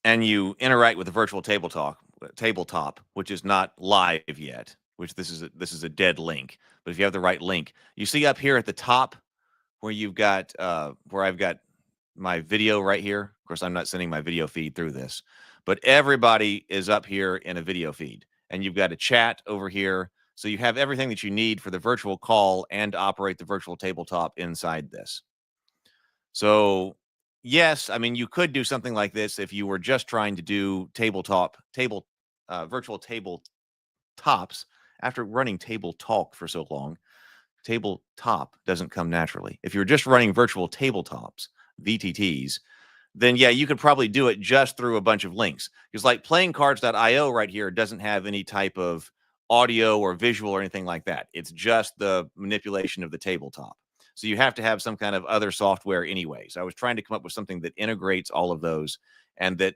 you interact with the virtual tabletop, which is not live yet, which this is a dead link. But if you have the right link, you see up here at the top where you've got where I've got my video right here. Of course, I'm not sending my video feed through this, but everybody is up here in a video feed, and you've got a chat over here. So you have everything that you need for the virtual call and to operate the virtual tabletop inside this. So yes, I mean, you could do something like this if you were just trying to do virtual tabletops. After running Table Talk for so long, tabletop doesn't come naturally. If you're just running virtual tabletops, VTTs, then yeah, you could probably do it just through a bunch of links. Because like playingcards.io right here doesn't have any type of audio or visual or anything like that. It's just the manipulation of the tabletop. So you have to have some kind of other software anyway. So I was trying to come up with something that integrates all of those, and that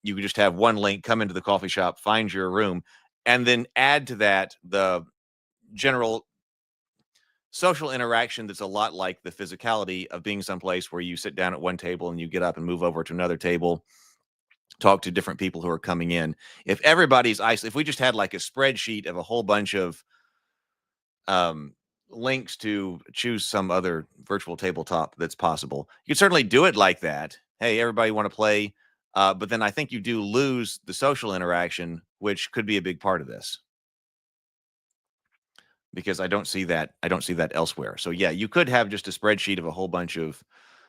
you could just have one link, come into the coffee shop, find your room, and then add to that the general social interaction that's a lot like the physicality of being someplace where you sit down at one table and you get up and move over to another table, talk to different people who are coming in. If everybody's isolated, if we just had like a spreadsheet of a whole bunch of links to choose some other virtual tabletop that's possible, you could certainly do it like that. Hey, everybody want to play? But then I think you do lose the social interaction, which could be a big part of this, because I don't see that elsewhere. So yeah, you could have just a spreadsheet of a whole bunch of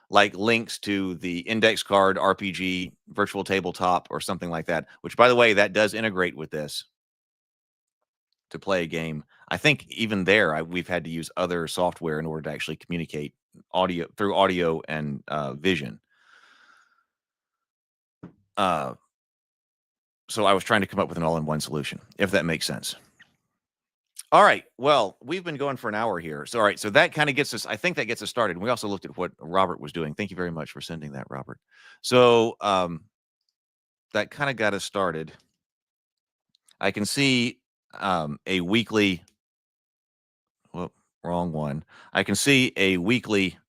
like links to the index card RPG virtual tabletop or something like that, which by the way, that does integrate with this to play a game. I think even there, we've had to use other software in order to actually communicate through audio and vision. So I was trying to come up with an all-in-one solution, if that makes sense. All right. Well, we've been going for an hour here. So, all right. So that kind of gets us, I think that gets us started. We also looked at what Robert was doing. Thank you very much for sending that, Robert. So that kind of got us started. I can see a weekly, well, wrong one. I can see a weekly,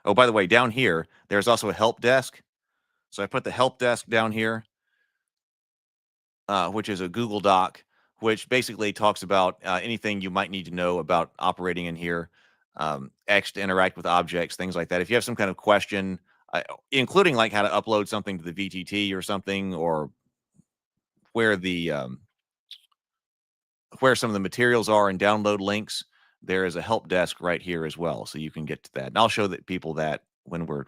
oh, by the way, down here, there's also a help desk. So I put the help desk down here, which is a Google Doc, which basically talks about anything you might need to know about operating in here, X to interact with objects, things like that. If you have some kind of question, including like how to upload something to the VTT or something, or where the where some of the materials are and download links, there is a help desk right here as well, so you can get to that. And I'll show people that when we're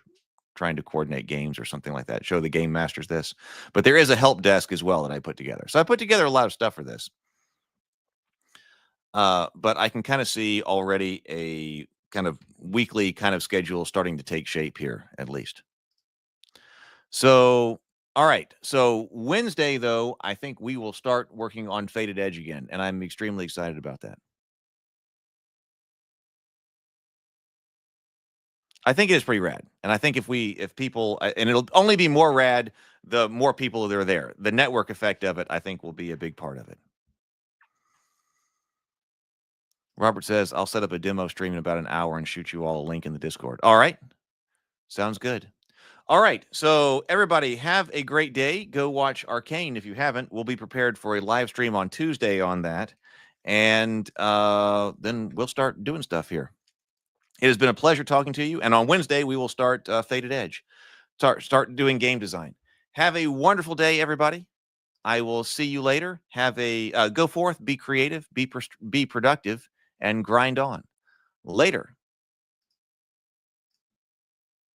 trying to coordinate games or something like that, show the game masters this. But there is a help desk as well that I put together. So I put together a lot of stuff for this. But I can kind of see already a kind of weekly kind of schedule starting to take shape here, at least. So, all right. So Wednesday, though, I think we will start working on Faded Edge again, and I'm extremely excited about that. I think it is pretty rad. And I think if people, and it'll only be more rad the more people that are there. The network effect of it, I think, will be a big part of it. Robert says, I'll set up a demo stream in about an hour and shoot you all a link in the Discord. All right. Sounds good. All right. So everybody have a great day. Go watch Arcane if you haven't. We'll be prepared for a live stream on Tuesday on that. And then we'll start doing stuff here. It has been a pleasure talking to you. And on Wednesday, we will start Faded Edge. Start doing game design. Have a wonderful day, everybody. I will see you later. Have a go forth, be creative, be productive, and grind on. Later.